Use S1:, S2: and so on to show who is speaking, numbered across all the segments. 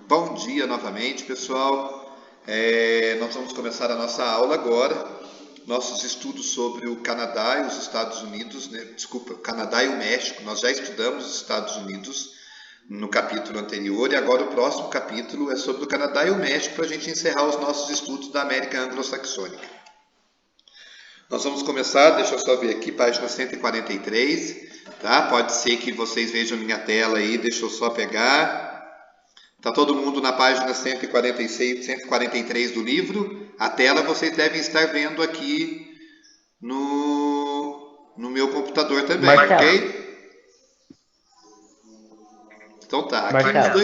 S1: Bom dia novamente, pessoal. Nós vamos começar a nossa aula agora. Nossos estudos sobre o Canadá e os Estados Unidos, né? Desculpa, o Canadá e o México. Nós já estudamos os Estados Unidos no capítulo anterior e agora o próximo capítulo é sobre o Canadá e o México para a gente encerrar os nossos estudos da América Anglo-Saxônica. Nós vamos começar, deixa eu só ver aqui, página 143, tá? Pode ser que vocês vejam minha tela aí, deixa eu só pegar. Tá todo mundo na página 146, 143 do livro? A tela vocês devem estar vendo aqui no meu computador também, ok? Então tá, aqui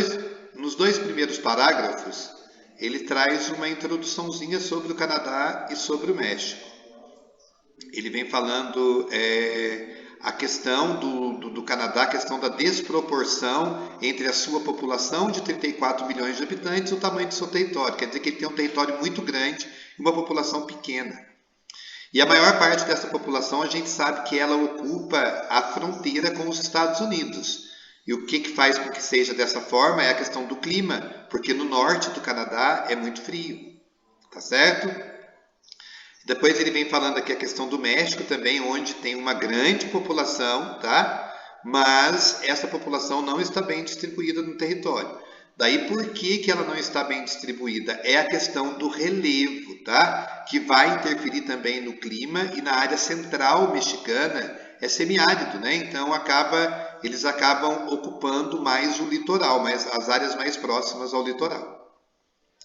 S1: nos dois primeiros parágrafos, ele traz uma introduçãozinha sobre o Canadá e sobre o México. Ele vem falando a questão do Canadá, a questão da desproporção entre a sua população de 34 milhões de habitantes e o tamanho do seu território. Quer dizer que ele tem um território muito grande e uma população pequena. E a maior parte dessa população, a gente sabe que ela ocupa a fronteira com os Estados Unidos. E o que faz com que seja dessa forma é a questão do clima, porque no norte do Canadá é muito frio, tá certo? Depois ele vem falando aqui a questão do México também, onde tem uma grande população, tá? Mas essa população não está bem distribuída no território. Daí por que ela não está bem distribuída? É a questão do relevo, tá? Que vai interferir também no clima e na área central mexicana é semiárido, né? Então eles acabam ocupando mais o litoral, as áreas mais próximas ao litoral.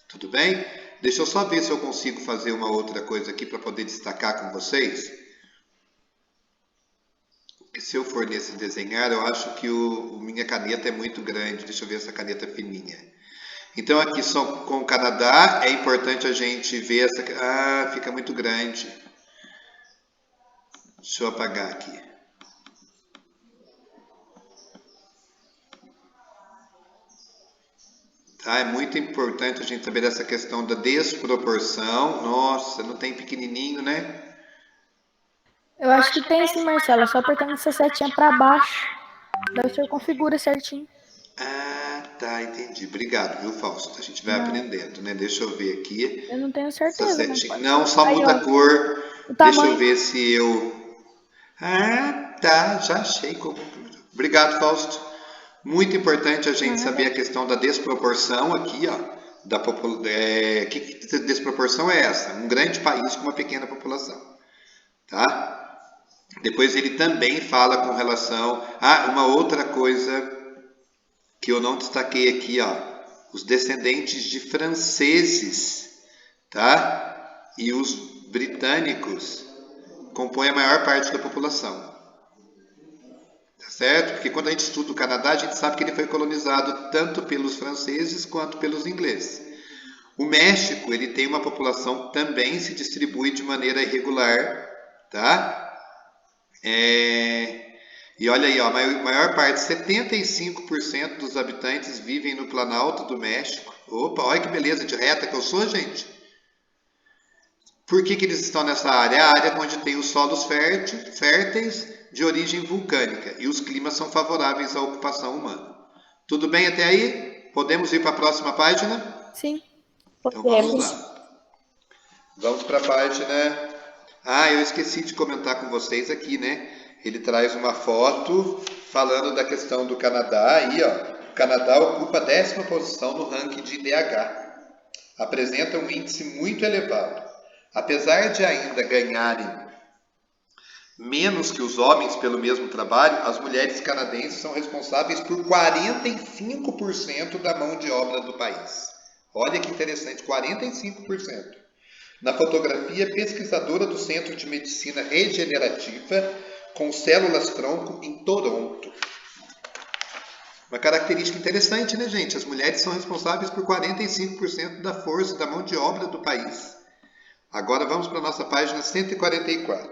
S1: Tudo bem? Deixa eu só ver se eu consigo fazer uma outra coisa aqui para poder destacar com vocês. Porque se eu for nesse desenhar, eu acho que minha caneta é muito grande. Deixa eu ver essa caneta fininha. Então aqui só com o Canadá é importante a gente ver essa... Ah, fica muito grande. Deixa eu apagar aqui. Tá, é muito importante a gente saber dessa questão da desproporção. Nossa, não tem pequenininho, né?
S2: Eu acho que tem sim, Marcelo. É só apertando essa setinha para baixo. Daí o senhor configura certinho.
S1: Ah, tá, entendi. Obrigado, viu, Fausto? A gente vai aprendendo, né? Deixa eu ver aqui.
S2: Eu não tenho certeza, mas pode
S1: Não,
S2: ser.
S1: só
S2: Aí,
S1: muda
S2: ó,
S1: a cor.
S2: o
S1: Deixa eu
S2: tamanho.
S1: ver se eu... Ah, tá, já achei como... Obrigado, Fausto. Muito importante a gente saber a questão da desproporção aqui, ó. Que desproporção é essa? Um grande país com uma pequena população, tá? Depois ele também fala com relação a uma outra coisa que eu não destaquei aqui, ó, os descendentes de franceses, tá? E os britânicos compõem a maior parte da população, tá certo? Porque quando a gente estuda o Canadá, a gente sabe que ele foi colonizado tanto pelos franceses quanto pelos ingleses. O México, ele tem uma população que também se distribui de maneira irregular, tá? E olha aí, ó, a maior parte, 75% dos habitantes vivem no Planalto do México. Opa, olha que beleza de reta que eu sou, gente. Por que eles estão nessa área? É a área onde tem os solos férteis de origem vulcânica e os climas são favoráveis à ocupação humana. Tudo bem até aí? Podemos ir para a próxima página?
S2: Sim.
S1: Então vamos lá. Vamos para a página... Ah, eu esqueci de comentar com vocês aqui, né? Ele traz uma foto falando da questão do Canadá. Aí, ó, o Canadá ocupa a 10ª posição no ranking de IDH. Apresenta um índice muito elevado. Apesar de ainda ganharem menos que os homens pelo mesmo trabalho, as mulheres canadenses são responsáveis por 45% da mão de obra do país. Olha que interessante, 45%. Na fotografia, pesquisadora do Centro de Medicina Regenerativa com células-tronco em Toronto. Uma característica interessante, né, gente? As mulheres são responsáveis por 45% da força da mão de obra do país. Agora vamos para a nossa página 144.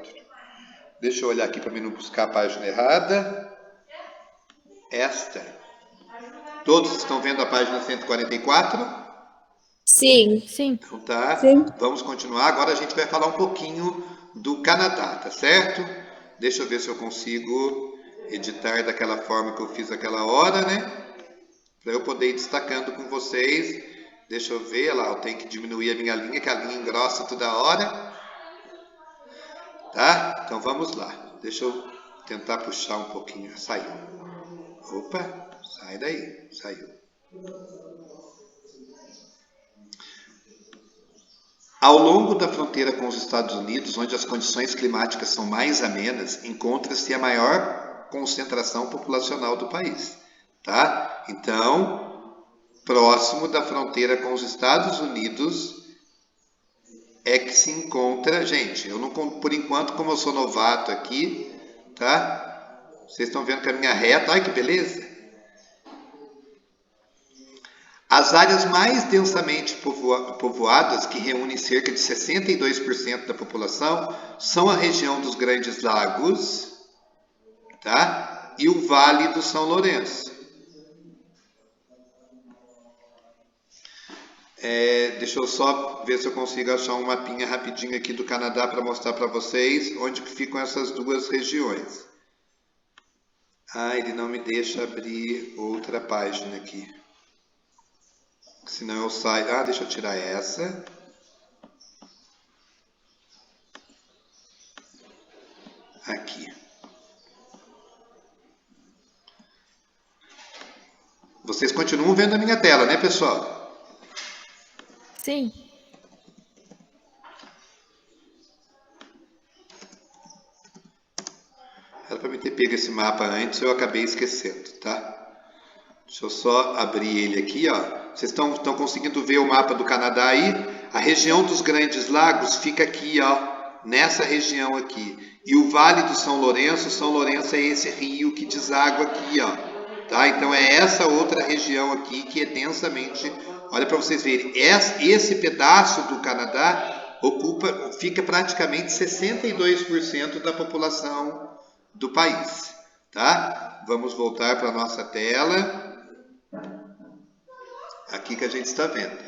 S1: Deixa eu olhar aqui para mim não buscar a página errada. Esta. Todos estão vendo a página 144?
S3: Sim.
S2: Sim.
S1: Então tá.
S3: Sim.
S1: Vamos continuar. Agora a gente vai falar um pouquinho do Canadá, tá certo? Deixa eu ver se eu consigo editar daquela forma que eu fiz aquela hora, né? para eu poder ir destacando com vocês. Deixa eu ver, lá, eu tenho que diminuir a minha linha, que a linha engrossa toda hora. Tá? Então vamos lá. Deixa eu tentar puxar um pouquinho. Saiu. Opa, sai daí. Saiu. Ao longo da fronteira com os Estados Unidos, onde as condições climáticas são mais amenas, encontra-se a maior concentração populacional do país. Tá? Então, próximo da fronteira com os Estados Unidos é que se encontra, gente, eu não, por enquanto, como eu sou novato aqui, tá? Vocês estão vendo que a minha reta, olha que beleza. As áreas mais densamente povoadas, que reúnem cerca de 62% da população, são a região dos Grandes Lagos, tá? E o Vale do São Lourenço. Deixa eu só ver se eu consigo achar um mapinha rapidinho aqui do Canadá para mostrar para vocês onde que ficam essas duas regiões. Ele não me deixa abrir outra página aqui. Senão eu saio... deixa eu tirar essa. Aqui. Vocês continuam vendo a minha tela, né, pessoal?
S2: Sim.
S1: Era para me ter pego esse mapa antes, eu acabei esquecendo, tá? Deixa eu só abrir ele aqui, ó. Vocês estão conseguindo ver o mapa do Canadá aí? A região dos Grandes Lagos fica aqui, ó, nessa região aqui. E o Vale do São Lourenço é esse rio que deságua aqui, ó. Tá? Então é essa outra região aqui que é densamente... Olha para vocês verem, esse pedaço do Canadá fica praticamente 62% da população do país, tá? Vamos voltar para a nossa tela. Aqui que a gente está vendo.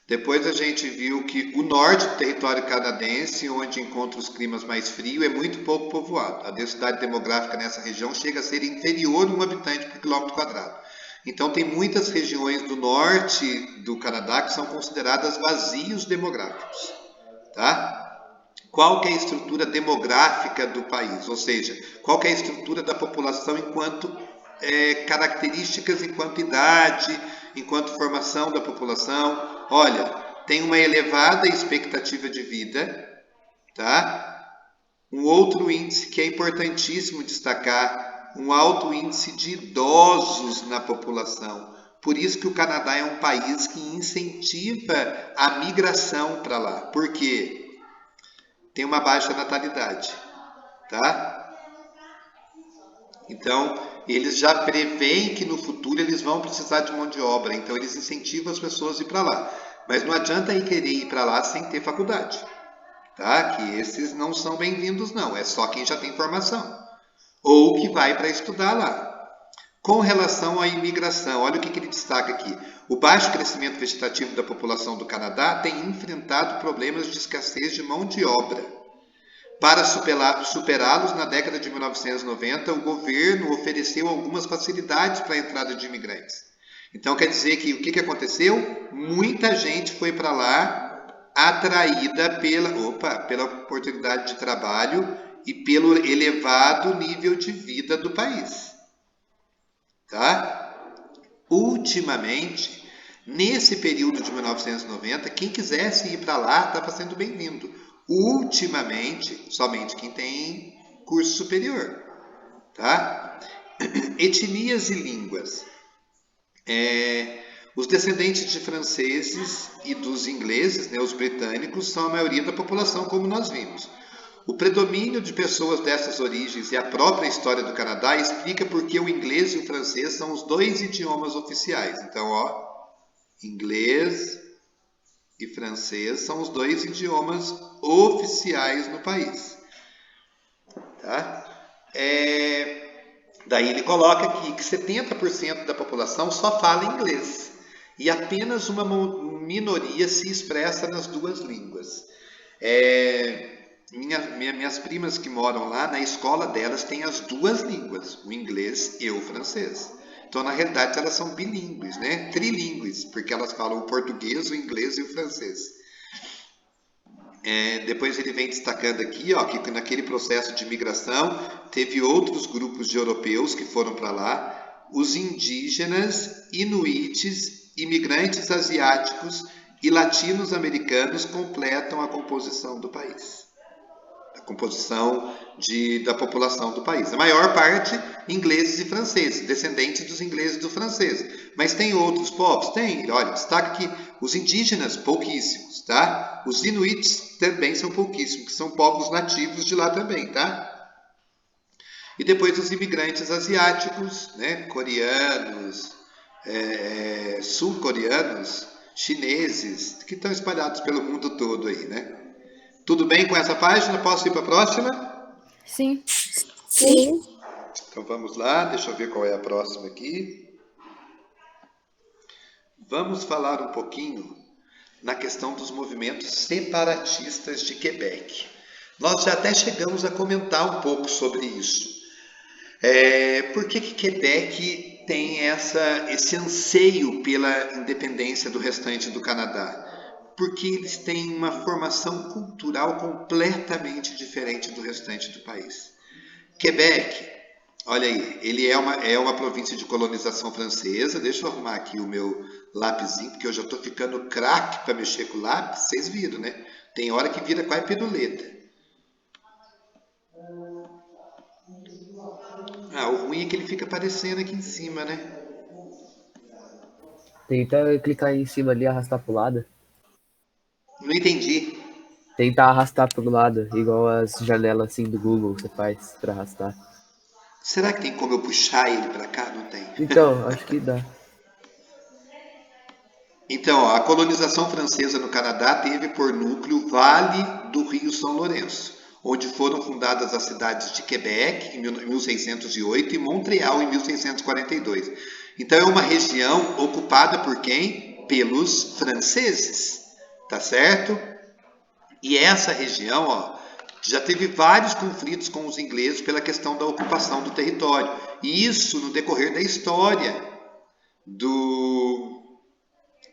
S1: Depois a gente viu que o norte do território canadense, onde encontra os climas mais frios, é muito pouco povoado. A densidade demográfica nessa região chega a ser inferior a 1 habitante por quilômetro quadrado. Então tem muitas regiões do norte do Canadá que são consideradas vazios demográficos. Tá? Qual que é a estrutura demográfica do país? Ou seja, qual que é a estrutura da população enquanto características, enquanto idade, enquanto formação da população? Olha, tem uma elevada expectativa de vida, tá? Um outro índice que é importantíssimo destacar, um alto índice de idosos na população. Por isso que o Canadá é um país que incentiva a migração para lá. Por quê? Tem uma baixa natalidade, tá? Então, eles já preveem que no futuro eles vão precisar de mão de obra. Então, eles incentivam as pessoas a ir para lá. Mas não adianta querer ir para lá sem ter faculdade, tá? Que esses não são bem-vindos, não. É só quem já tem formação ou que vai para estudar lá. Com relação à imigração, olha o que ele destaca aqui. O baixo crescimento vegetativo da população do Canadá tem enfrentado problemas de escassez de mão de obra. Para superá-los, na década de 1990, o governo ofereceu algumas facilidades para a entrada de imigrantes. Então, quer dizer que o que aconteceu? Muita gente foi para lá atraída pela oportunidade de trabalho e pelo elevado nível de vida do país. Tá? Ultimamente, nesse período de 1990, quem quisesse ir para lá estava sendo bem-vindo. Ultimamente, somente quem tem curso superior. Tá? Etnias e línguas. Os descendentes de franceses e dos ingleses, né, os britânicos, são a maioria da população, como nós vimos. O predomínio de pessoas dessas origens e a própria história do Canadá explica por que o inglês e o francês são os dois idiomas oficiais. Então, ó, inglês e francês são os dois idiomas oficiais no país. Tá? Daí ele coloca aqui que 70% da população só fala inglês e apenas uma minoria se expressa nas duas línguas. Minhas primas que moram lá, na escola delas tem as duas línguas, o inglês e o francês. Então, na realidade, elas são bilíngues, né? Trilíngues, porque elas falam o português, o inglês e o francês. Depois ele vem destacando aqui, ó, que naquele processo de migração teve outros grupos de europeus que foram para lá, os indígenas, inuites, imigrantes asiáticos e latinos-americanos completam a composição do país. A composição da população do país. A maior parte, ingleses e franceses, descendentes dos ingleses e dos franceses. Mas tem outros povos? Tem. Olha, destaca que os indígenas, pouquíssimos, tá? Os inuits também são pouquíssimos, que são povos nativos de lá também, tá? E depois os imigrantes asiáticos, né? Coreanos, sul-coreanos, chineses, que estão espalhados pelo mundo todo aí, né? Tudo bem com essa página? Posso ir para a próxima?
S2: Sim.
S3: Sim.
S1: Então vamos lá, deixa eu ver qual é a próxima aqui. Vamos falar um pouquinho na questão dos movimentos separatistas de Quebec. Nós já até chegamos a comentar um pouco sobre isso. Por que Quebec tem esse anseio pela independência do restante do Canadá? Porque eles têm uma formação cultural completamente diferente do restante do país. Quebec, olha aí, ele é uma província de colonização francesa. Deixa eu arrumar aqui o meu lapisinho, porque eu já estou ficando craque para mexer com o lápis. Vocês viram, né? Tem hora que vira quase piruleta. O ruim é que ele fica aparecendo aqui em cima, né?
S4: Tenta clicar em cima ali e arrastar pro lado.
S1: Não entendi.
S4: Tenta arrastar pro lado, igual as janelas assim do Google você faz pra arrastar.
S1: Será que tem como eu puxar ele para cá? Não tem.
S4: Então, acho que dá.
S1: Então, a colonização francesa no Canadá teve por núcleo o Vale do Rio São Lourenço, onde foram fundadas as cidades de Quebec em 1608 e Montreal em 1642. Então é uma região ocupada por quem? Pelos franceses, tá certo? E essa região, ó, já teve vários conflitos com os ingleses pela questão da ocupação do território. E isso no decorrer da história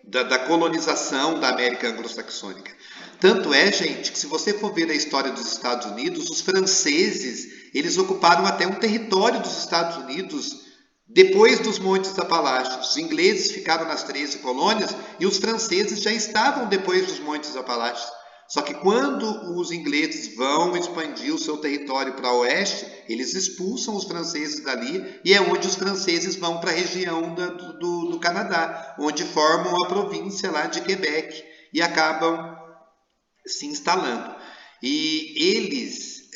S1: da colonização da América anglo-saxônica. Tanto é, gente, que se você for ver a história dos Estados Unidos, os franceses, eles ocuparam até um território dos Estados Unidos depois dos Montes Apalaches. Os ingleses ficaram nas 13 colônias e os franceses já estavam depois dos Montes Apalaches. Só que quando os ingleses vão expandir o seu território para o oeste, eles expulsam os franceses dali e é onde os franceses vão para a região do Canadá, onde formam a província lá de Quebec e acabam se instalando. E eles,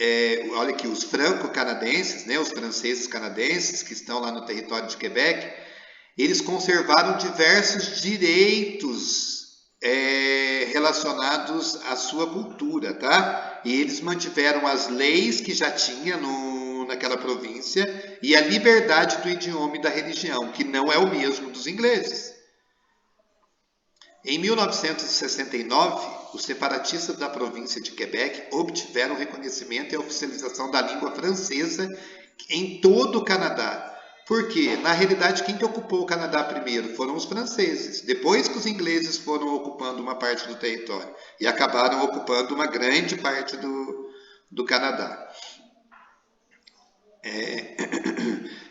S1: olha aqui, os franco-canadenses, né, os franceses canadenses que estão lá no território de Quebec, eles conservaram diversos direitos relacionados à sua cultura, tá? E eles mantiveram as leis que já tinha naquela província e a liberdade do idioma e da religião, que não é o mesmo dos ingleses. Em 1969, os separatistas da província de Quebec obtiveram reconhecimento e a oficialização da língua francesa em todo o Canadá. Por quê? Na realidade, quem que ocupou o Canadá primeiro? Foram os franceses. Depois que os ingleses foram ocupando uma parte do território e acabaram ocupando uma grande parte do Canadá.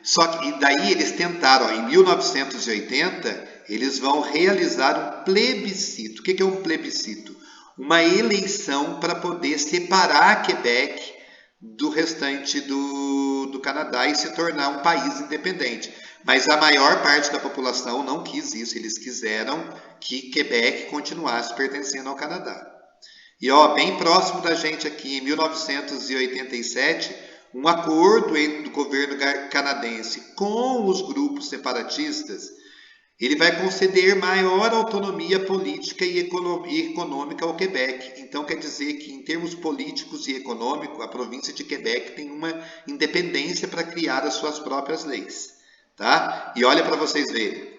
S1: Só que daí eles tentaram, em 1980, eles vão realizar um plebiscito. O que é um plebiscito? Uma eleição para poder separar Quebec do restante do Canadá e se tornar um país independente. Mas a maior parte da população não quis isso. Eles quiseram que Quebec continuasse pertencendo ao Canadá. E bem próximo da gente aqui, em 1987, um acordo entre o governo canadense com os grupos separatistas, ele vai conceder maior autonomia política e econômica ao Quebec. Então, quer dizer que, em termos políticos e econômicos, a província de Quebec tem uma independência para criar as suas próprias leis. Tá? E olha para vocês verem.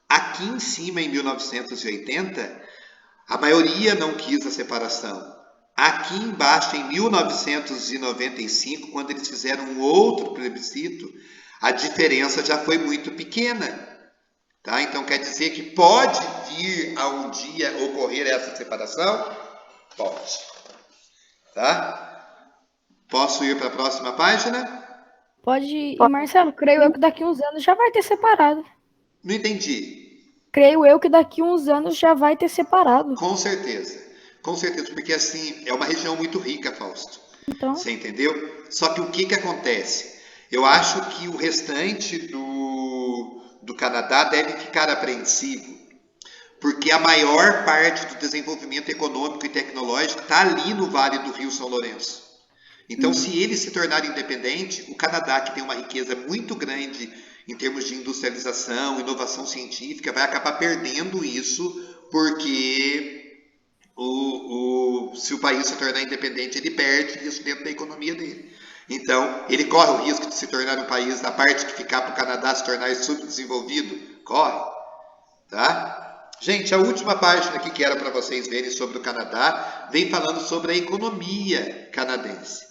S1: Aqui em cima, em 1980, a maioria não quis a separação. Aqui embaixo, em 1995, quando eles fizeram um outro plebiscito, A diferença já foi muito pequena. Tá? Então quer dizer que pode vir a um dia ocorrer essa separação? Pode. Tá? Posso ir para a próxima página?
S2: Pode ir. E Marcelo, creio eu que daqui uns anos já vai ter separado.
S1: Não entendi.
S2: Creio eu que daqui uns anos já vai ter separado.
S1: Com certeza. Com certeza, porque assim, é uma região muito rica, Fausto.
S2: Então,
S1: Você entendeu? Só que o que acontece? Eu acho que o restante do Canadá deve ficar apreensivo, porque a maior parte do desenvolvimento econômico e tecnológico está ali no Vale do Rio São Lourenço. Então, se ele se tornar independente, o Canadá, que tem uma riqueza muito grande em termos de industrialização, inovação científica, vai acabar perdendo isso, porque se o país se tornar independente, ele perde isso dentro da economia dele. Então, ele corre o risco de se tornar um país, da parte que ficar para o Canadá se tornar subdesenvolvido? Corre. Tá? Gente, a última página aqui que era para vocês verem sobre o Canadá, vem falando sobre a economia canadense.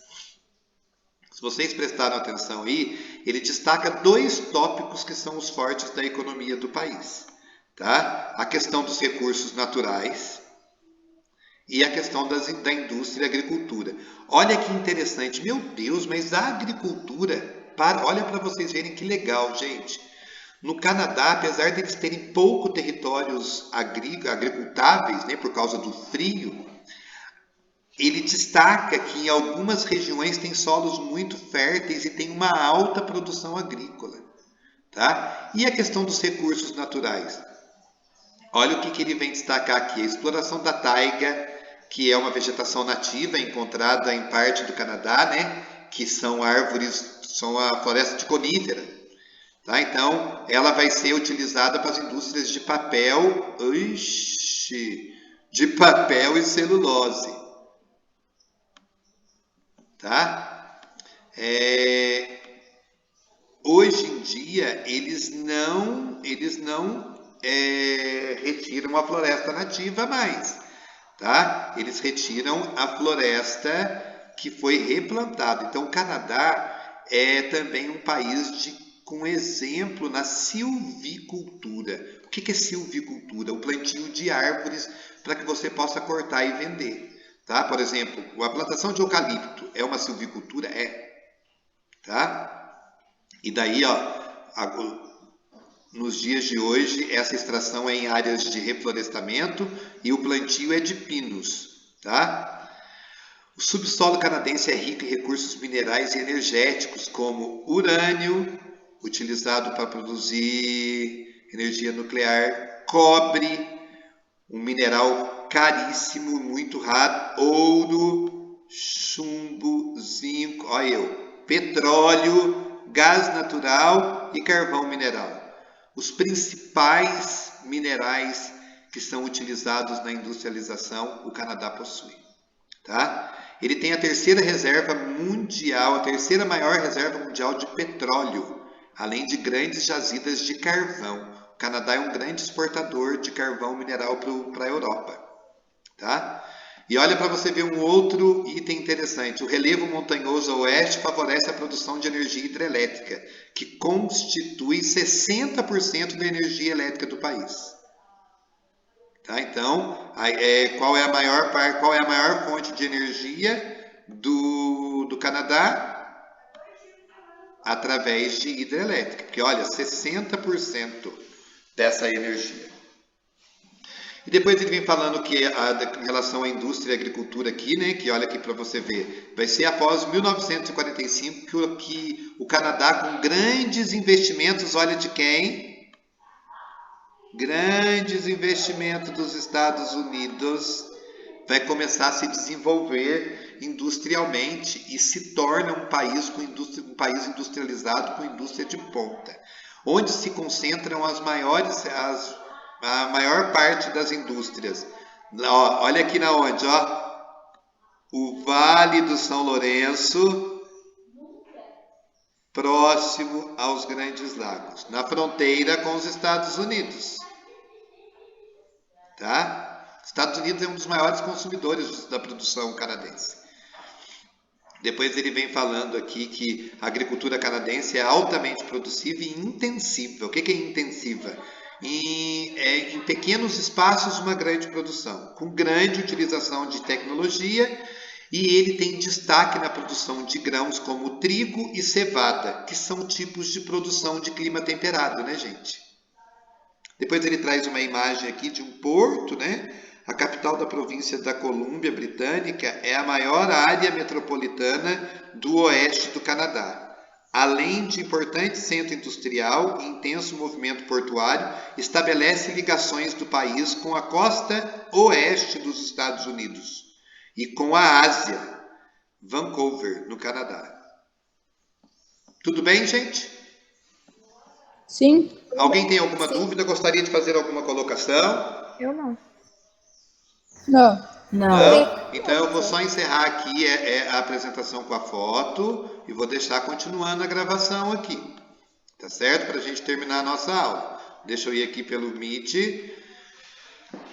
S1: Se vocês prestaram atenção aí, ele destaca 2 tópicos que são os fortes da economia do país. Tá? A questão dos recursos naturais e a questão da indústria e agricultura. Olha que interessante, meu Deus, mas a agricultura, olha para vocês verem que legal, gente. No Canadá, apesar de eles terem pouco territórios agricultáveis, né, por causa do frio, ele destaca que em algumas regiões tem solos muito férteis e tem uma alta produção agrícola. Tá? E a questão dos recursos naturais? Olha o que ele vem destacar aqui. A exploração da taiga, que é uma vegetação nativa encontrada em parte do Canadá, né? Que são árvores, são a floresta de conífera. Tá? Então, ela vai ser utilizada para as indústrias de papel, de papel e celulose. Tá? Hoje em dia, eles não retiram a floresta nativa mais. Tá? Eles retiram a floresta que foi replantada. Então, o Canadá é também um país com exemplo na silvicultura. O que é silvicultura? O plantio de árvores para que você possa cortar e vender. Tá? Por exemplo, a plantação de eucalipto é uma silvicultura? É. Tá? E daí, nos dias de hoje, essa extração é em áreas de reflorestamento e o plantio é de pinos. Tá? O subsolo canadense é rico em recursos minerais e energéticos, como urânio, utilizado para produzir energia nuclear, cobre, um mineral caríssimo, muito raro, ouro, chumbo, zinco, petróleo, gás natural e carvão mineral. Os principais minerais que são utilizados na industrialização, o Canadá possui. Tá? Ele tem a terceira maior reserva mundial de petróleo, além de grandes jazidas de carvão. O Canadá é um grande exportador de carvão mineral para a Europa. Tá? E olha para você ver um outro item interessante. O relevo montanhoso a oeste favorece a produção de energia hidrelétrica, que constitui 60% da energia elétrica do país. Tá? Então, qual é a maior fonte de energia do Canadá? Através de hidrelétrica. Porque, olha, 60% dessa energia. E depois ele vem falando que em relação à indústria e agricultura aqui, né, que olha aqui para você ver, vai ser após 1945 que o Canadá, com grandes investimentos, olha de quem? Grandes investimentos dos Estados Unidos, vai começar a se desenvolver industrialmente e se torna um país industrializado, com indústria de ponta, onde se concentram a maior parte das indústrias. Olha aqui na onde, o Vale do São Lourenço, próximo aos Grandes Lagos, na fronteira com os Estados Unidos. Tá? Estados Unidos é um dos maiores consumidores da produção canadense. Depois ele vem falando aqui que a agricultura canadense é altamente produtiva e intensiva. O que é intensiva? Em pequenos espaços, uma grande produção, com grande utilização de tecnologia, e ele tem destaque na produção de grãos como trigo e cevada, que são tipos de produção de clima temperado, né, gente? Depois ele traz uma imagem aqui de um porto, né? A capital da província da Colômbia Britânica é a maior área metropolitana do oeste do Canadá. Além de importante centro industrial e intenso movimento portuário, estabelece ligações do país com a costa oeste dos Estados Unidos e com a Ásia, Vancouver, no Canadá. Tudo bem, gente?
S3: Sim.
S1: Alguém tem alguma dúvida? Gostaria de fazer alguma colocação?
S2: Eu não.
S3: Não.
S1: Não? Então eu vou só encerrar aqui a apresentação com a foto e vou deixar continuando a gravação aqui. Tá certo? Para a gente terminar a nossa aula. Deixa eu ir aqui pelo Meet.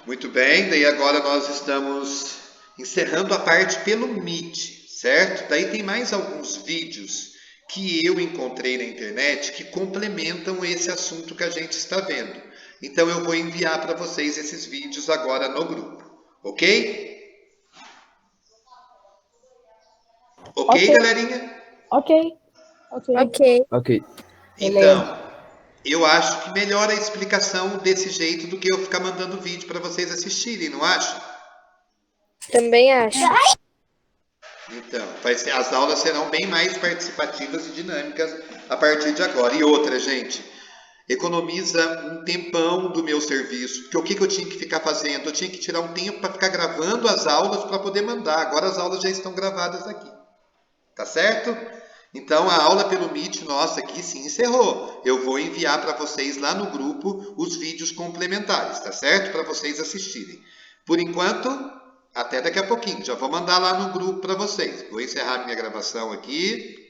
S1: Muito bem, daí agora nós estamos encerrando a parte pelo Meet, certo? Daí tem mais alguns vídeos que eu encontrei na internet que complementam esse assunto que a gente está vendo. Então eu vou enviar para vocês esses vídeos agora no grupo. Ok? Ok, galerinha?
S2: Ok.
S4: Ok.
S1: Então, eu acho que melhora a explicação desse jeito do que eu ficar mandando vídeo para vocês assistirem, não acha?
S5: Também acho.
S1: Então, as aulas serão bem mais participativas e dinâmicas a partir de agora. E outra, gente, economiza um tempão do meu serviço. Porque o que eu tinha que ficar fazendo? Eu tinha que tirar um tempo para ficar gravando as aulas para poder mandar. Agora as aulas já estão gravadas aqui. Tá certo? Então a aula pelo Meet nossa aqui se encerrou. Eu vou enviar para vocês lá no grupo os vídeos complementares, tá certo? Para vocês assistirem. Por enquanto, até daqui a pouquinho. Já vou mandar lá no grupo para vocês. Vou encerrar minha gravação aqui.